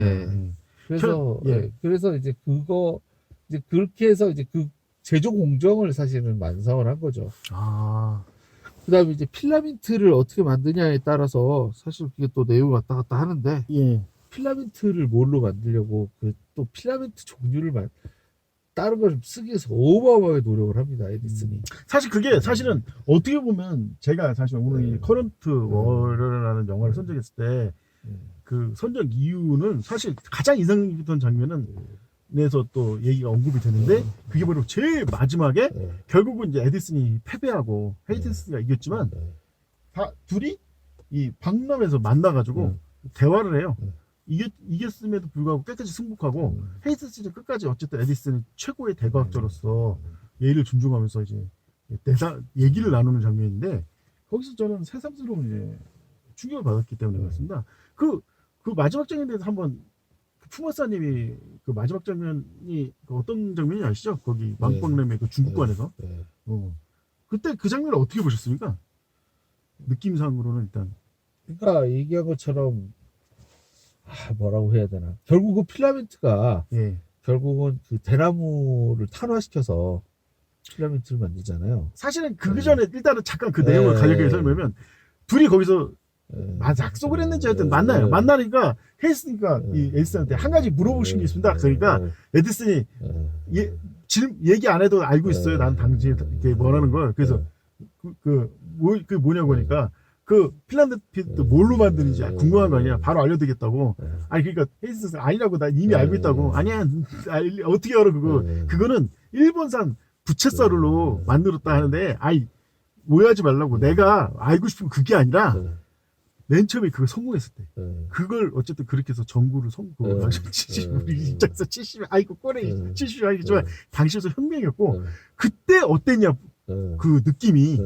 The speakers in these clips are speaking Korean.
예. 그래서 그래서 이제 그거 이제 그렇게 해서 이제 그 제조 공정을 사실은 완성을 한 거죠. 아, 그다음에 이제 필라멘트를 어떻게 만드냐에 따라서 사실 그게 또 내용이 왔다 갔다 하는데 예. 필라멘트를 뭘로 만들려고 그 또 필라멘트 종류를 다른 걸 좀 쓰기 위해서 어마어마하게 노력을 합니다. 에디슨이. 사실 그게 사실은 어떻게 보면 제가 사실 오늘 이 커런트 월이라는 영화를 선정했을 때 그 선정 이유는 사실 가장 인상 깊었던 장면은 에서 또 얘기가 언급이 되는데 그게 바로 제일 마지막에 결국은 이제 에디슨이 패배하고 헤이스가 이겼지만 둘이 이 박람회에서 만나가지고 대화를 해요. 이겼음에도 불구하고 끝까지 승복하고 헤이스는 끝까지 어쨌든 에디슨이 최고의 대과학자로서 예의를 존중하면서 이제 얘기를 나누는 장면인데 거기서 저는 새삼스러운 이제 충격을 받았기 때문에 그렇습니다. 그 마지막 장면에 대해서 한번 푸마사님이 그 마지막 장면이 그 어떤 장면이 아시죠? 거기 왕빵램의 그 중국관에서 그때 그 장면을 어떻게 보셨습니까? 느낌상으로는 일단 그러니까 얘기한 것처럼 뭐라고 해야 되나? 결국 그 필라멘트가 결국은 그 대나무를 탄화시켜서 필라멘트를 만들잖아요. 사실은 그 전에 일단은 잠깐 그 내용을 간략하게 설명하면 둘이 거기서 약속을 했는지 하여튼 만나요. 만나니까 헤이스니까 이 에디슨한테 한 가지 물어보신 게 있습니다. 그러니까 에디슨이 얘기 안 해도 알고 있어요. 난 당신이 이렇게 뭐라는 걸. 그래서 그게 뭐냐고 하니까 그 필라멘트 뭘로 만드는지 궁금한 거 아니야. 바로 알려드리겠다고. 아니 그러니까 헤이스가 아니라고 나 이미 알고 있다고. 아니야 어떻게 알아 그거. 그거는 일본산 부채살로 만들었다 하는데 아이 오해하지 말라고. 내가 알고 싶은 그게 아니라 맨 처음에 그걸 성공했을 때 그걸 어쨌든 그렇게 해서 전구를 우리 입장에서 70 아이고 꼬레 70 아니겠지만 당시에서 혁명이었고 그때 어땠냐 그 느낌이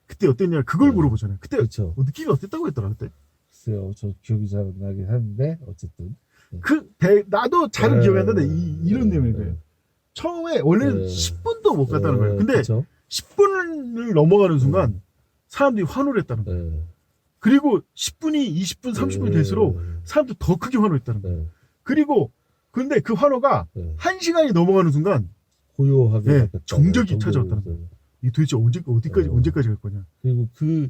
그때 어땠냐 그걸 물어보잖아요. 그때 그렇죠. 느낌이 어땠다고 했더라 그때. 글쎄요, 저 기억이 잘 안 나긴 하는데 어쨌든 나도 잘은 기억이 안 나는데 이런 내용인 거예요. 처음에 원래는 10분도 못 갔다는 거예요. 근데 그쵸? 10분을 넘어가는 순간 사람들이 환호를 했다는 거예요. 그리고 10분이 20분 30분이 될수록 사람들이 더 크게 환호했다는 거예요. 그리고 근데 그 환호가 1시간이 넘어가는 순간 고요하게 정적이 찾아왔다는 거예요. 이 도대체 언제까지 갈 거냐. 그리고 그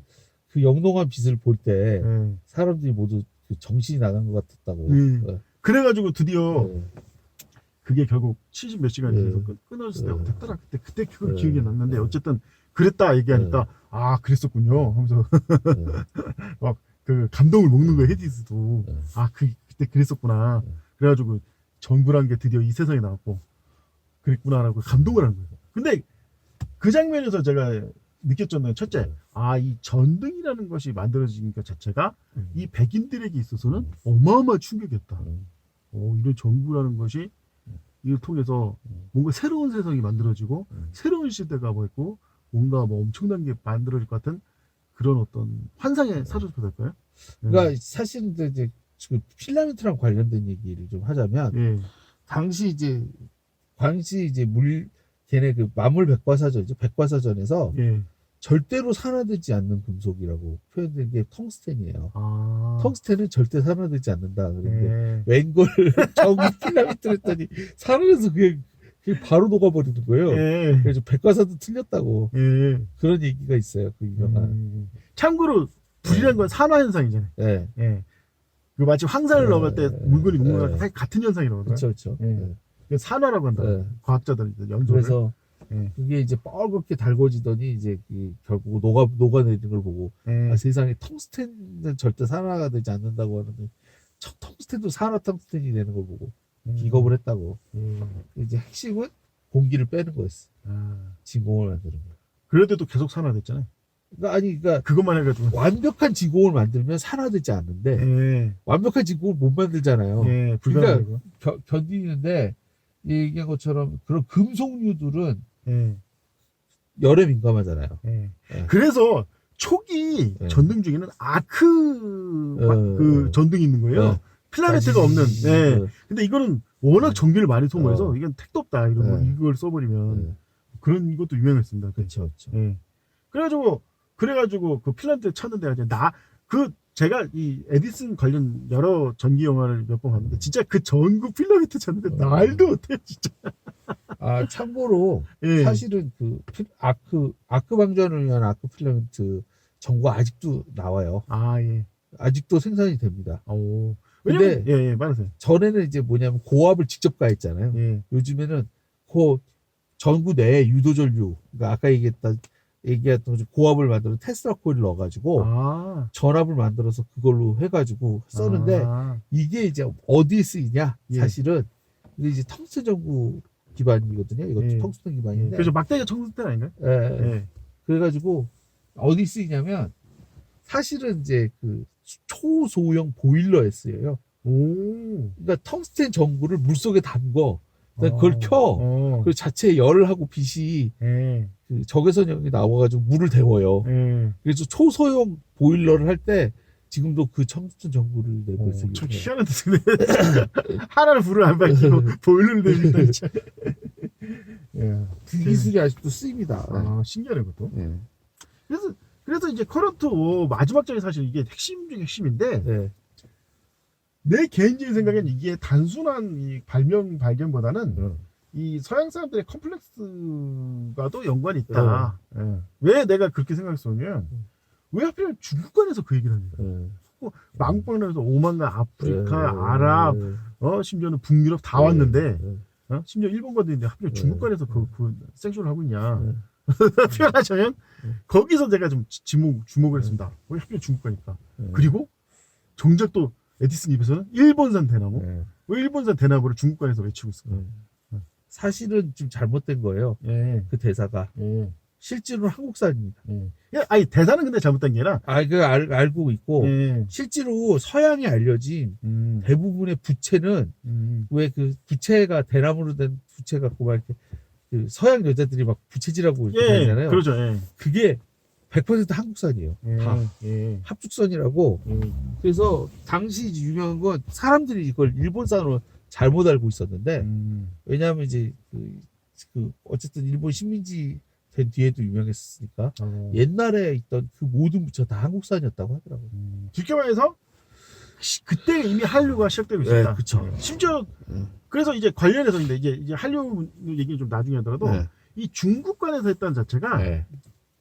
영롱한 빛을 볼 때 사람들이 모두 그 정신이 나간 것 같았다고. 그래가지고 드디어 그게 결국 70 몇 시간이 돼서 끊어졌을 때가 됐더라. 그때 그걸 기억이 났는데 어쨌든 그랬다 얘기하니까 아 그랬었군요 하면서 막 그 감동을 먹는 거예요. 헤디스도 그때 그랬었구나. 그래가지고 전구란 게 드디어 이 세상에 나왔고 그랬구나라고 감동을 한 거예요. 근데 그 장면에서 제가 느꼈잖아요. 첫째, 이 전등이라는 것이 만들어진 것 자체가 이 백인들에게 있어서는 어마어마한 충격이었다. 이런 전구라는 것이 이를 통해서 뭔가 새로운 세상이 만들어지고 새로운 시대가 있고 뭔가 엄청난 게 만들어질 것 같은 그런 어떤 환상에 사로잡혀 될까요? 그러니까 사실은 이제 그 필라멘트랑 관련된 얘기를 좀 하자면 당시 이제 걔네 그 만물 백과사전이죠. 백과사전에서 절대로 산화되지 않는 금속이라고 표현된 게 텅스텐이에요. 텅스텐은 절대 산화되지 않는다. 그런데 웬걸 전기 필라멘트를 했더니 산화돼서 그게 바로 녹아버리는 거예요. 그래서 백과사도 틀렸다고 그런 얘기가 있어요. 그 유명한. 참고로 불이라는 건 산화 현상이잖아요. 그 마치 황산을 넣을 때 물건이 녹는 거랑 같은 현상이라고 하더라고요. 그렇죠. 산화라고 한다. 과학자들 연구를. 그래서 그게 이제 뻘겋게 달궈지더니 이제 결국 녹아내리는 걸 보고 세상에 텅스텐은 절대 산화가 되지 않는다고 하는데 텅스텐도 산화 텅스텐이 되는 걸 보고 기겁을 했다고. 이제 핵심은 공기를 빼는 거였어. 진공을 만드는 거. 그래도 계속 산화됐잖아요. 그러니까 그것만 해가지고 완벽한 진공을 만들면 산화되지 않는데 완벽한 진공을 못 만들잖아요. 그러니까 견디는데 얘기한 것처럼 그런 금속류들은 열에 민감하잖아요. 그래서 초기 전등 중에는 그 전등이 있는 거예요. 필라멘트가 없는. 근데 이거는 워낙 전기를 많이 소모해서 이건 택도 없다. 이걸 써버리면 그런 것도 유명했습니다. 그렇죠. 그래가지고 그 필라멘트 찾는 데가 그 제가 이 에디슨 관련 여러 전기 영화를 몇 번 봤는데 진짜 그 전구 필라멘트 찾는데 말도 못해 진짜. 아 참고로 예. 사실은 그 아크 방전을 위한 아크 필라멘트 전구 아직도 나와요. 아 예. 아직도 생산이 됩니다. 오. 근데 예, 말하세요. 전에는 이제 뭐냐면 고압을 직접 가했잖아요. 예. 요즘에는 그 전구 내에 유도전류, 그러니까 아까 얘기했던 고압을 만들어 테슬라 코일을 넣어가지고 전압을 만들어서 그걸로 해가지고 썼는데 이게 이제 어디에 쓰이냐? 예. 사실은 이게 이제 텅스텐 전구 기반이거든요. 이것도 예. 텅스텐 기반인데. 그래서 막대기가 텅스텐 아닌가요? 예. 예. 그래가지고 어디 쓰이냐면 사실은 이제 그 초소형 보일러에 쓰여요. 오. 그러니까 텅스텐 전구를 물 속에 담궈. 그걸 켜. 그 자체에 열을 하고 빛이 예. 그 적외선형이 나와가지고 물을 데워요. 예. 그래서 초소형 보일러를 할 때 지금도 그 텅스텐 전구를 내고 있어요. 참 희한한 뜻이네. 하나를 불을 안 밝히고 보일러를 내린다 진짜. 예. 그 기술이 아직도 쓰입니다. 아 신기하네 그것도. 예. 그래서 이제 커런트 마지막장이 사실 이게 핵심 중에 핵심인데 예. 내 개인적인 생각엔 이게 단순한 이 발견보다는 이 서양 사람들의 컴플렉스가도 연관이 있다. 왜 내가 그렇게 생각했었냐면 왜 하필 중국관에서 그 얘기를 합니다. 망국권에서 오만간 아프리카, 아랍, 심지어는 북유럽 다 왔는데 심지어 일본과도 있는데 하필 중국관에서 그 생쇼를 하고 있냐. 표현하자면 거기서 제가 좀 주목을 했습니다. 왜 하필 중국가니까. 그리고 정작 또 에디슨 입에서는 일본산 대나무. 왜 일본산 대나무를 중국관에서 외치고 있을까? 사실은 좀 잘못된 거예요. 그 대사가. 실제로는 한국산입니다. 아니 대사는 근데 잘못된 게 아니라. 알고 있고 실제로 서양에 알려진 대부분의 부채는 왜 그 부채가 대나무로 된 부채 갖고 막 이렇게 그 서양 여자들이 막 부채질하고 이렇게 다니잖아요. 그렇죠. 그게 100% 한국산이에요. 다 합죽선이라고. 그래서 당시 유명한 건 사람들이 이걸 일본산으로 잘못 알고 있었는데 왜냐하면 이제 그 어쨌든 일본 식민지 된 뒤에도 유명했으니까 옛날에 있던 그 모든 부채 다 한국산이었다고 하더라고요. 쉽게 말해서 그때 이미 한류가 시작되고 있었다. 그렇죠. 심지어 그래서 이제 관련해서 이제 한류 얘기는 좀 나중에 하더라도 이 중국관에서 했다는 자체가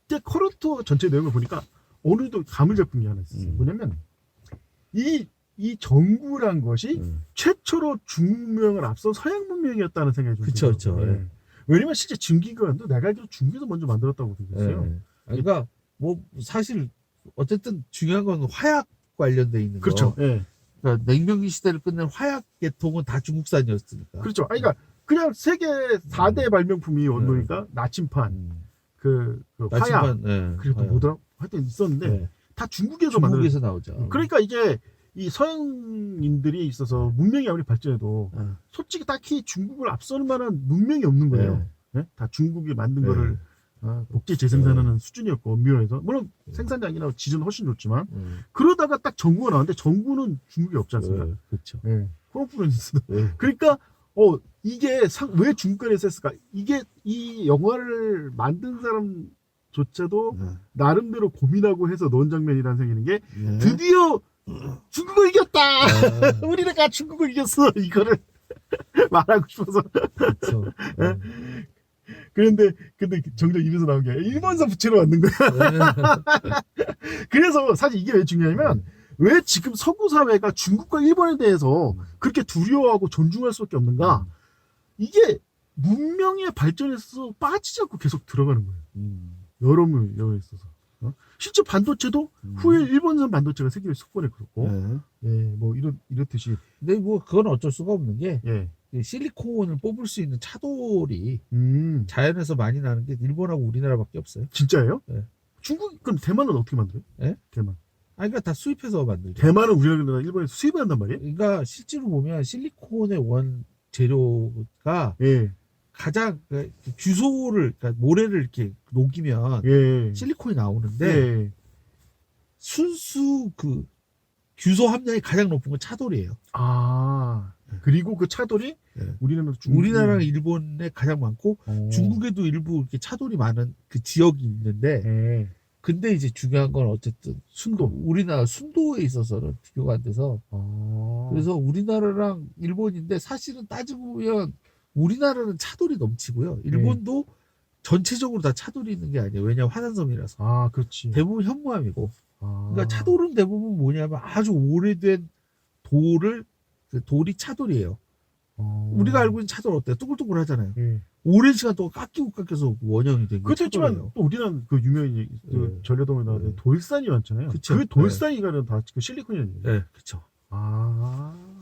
그때 커런트 전체 내용을 보니까 어느 정도 감을 잡은 게 하나 있었어요. 뭐냐면 이 전구란 것이 최초로 중국 문명을 앞서 서양 문명이었다는 생각이 좀 들어요. 그렇죠. 왜냐면 실제 증기관도 내가 알기로 중국에서 먼저 만들었다고 들었어요. 그러니까 뭐 사실 어쨌든 중요한 건 화약 관련돼 있는 그렇죠. 거. 그러니까 냉명기 시대를 끝낸 화약 계통은 다 중국산이었으니까. 그렇죠. 그러니까 그냥 세계 4대 발명품이 원노니까 나침판, 그 화약, 그리고 또 뭐더라? 하여튼 있었는데 다 중국에서 나오죠. 그러니까 이게 이 서양인들이 있어서 문명이 아무리 발전해도 솔직히 딱히 중국을 앞설 만한 문명이 없는 거예요. 다 중국이 만든 거를 복제 재생산하는 수준이었고 엄밀해서 물론 생산량이나 질은 훨씬 좋지만 그러다가 딱 전구가 나왔는데 전구는 중국에 없지 않습니까? 그렇죠. 코로프렌스. 그러니까 이게 왜 중국관에서 했을까? 이게 이 영화를 만든 사람조차도 나름대로 고민하고 해서 넣은 장면이라는 생각이 게 드디어 중국을 이겼다. 우리가 중국을 이겼어. 이거를 말하고 싶어서. 그렇죠. 근데 정작 입에서 나온 게 일본산 부채로 만든 거야. 그래서 사실 이게 왜 중요하냐면 왜 지금 서구 사회가 중국과 일본에 대해서 그렇게 두려워하고 존중할 수밖에 없는가? 이게 문명의 발전에서 빠지지 않고 계속 들어가는 거예요. 여러 면에 있어서. 실제 반도체도 후에 일본산 반도체가 세계를 석권에 그렇고, 뭐 이렇듯이. 근데 뭐 그건 어쩔 수가 없는 게 실리콘을 뽑을 수 있는 차돌이 자연에서 많이 나는 게 일본하고 우리나라밖에 없어요. 진짜예요? 중국 그럼 대만은 어떻게 만들어요? 대만. 그러니까 다 수입해서 만들죠. 대만은 우리나라 일본에서 수입을 한단 말이에요? 그러니까 실제로 보면 실리콘의 원 재료가 가장 규소를 그러니까 모래를 이렇게 녹이면 실리콘이 나오는데 순수 그 규소 함량이 가장 높은 건 차돌이에요. 그리고 그 차돌이 우리나라랑 일본에 가장 많고 중국에도 일부 이렇게 차돌이 많은 그 지역이 있는데 근데 이제 중요한 건 어쨌든 순도. 우리나라 순도에 있어서는 비교가 안 돼서 그래서 우리나라랑 일본인데 사실은 따지고 보면 우리나라는 차돌이 넘치고요. 일본도 전체적으로 다 차돌이 있는 게 아니에요. 왜냐하면 화산섬이라서. 아, 그렇지. 대부분 현무암이고. 그러니까 차돌은 대부분 뭐냐면 아주 오래된 돌이 차돌이에요. 우리가 알고 있는 차돌 어때요? 뚜글뚜글 하잖아요. 오랜 시간 동안 깎여서 원형이 된 게 그것도 있지만 차돌이에요. 또 우리는 그 유명한 그 전라도에 나오는 돌산이 많잖아요. 그쵸. 그 돌산이 가는 다 그 실리콘이었는데. 네, 그렇죠. 아.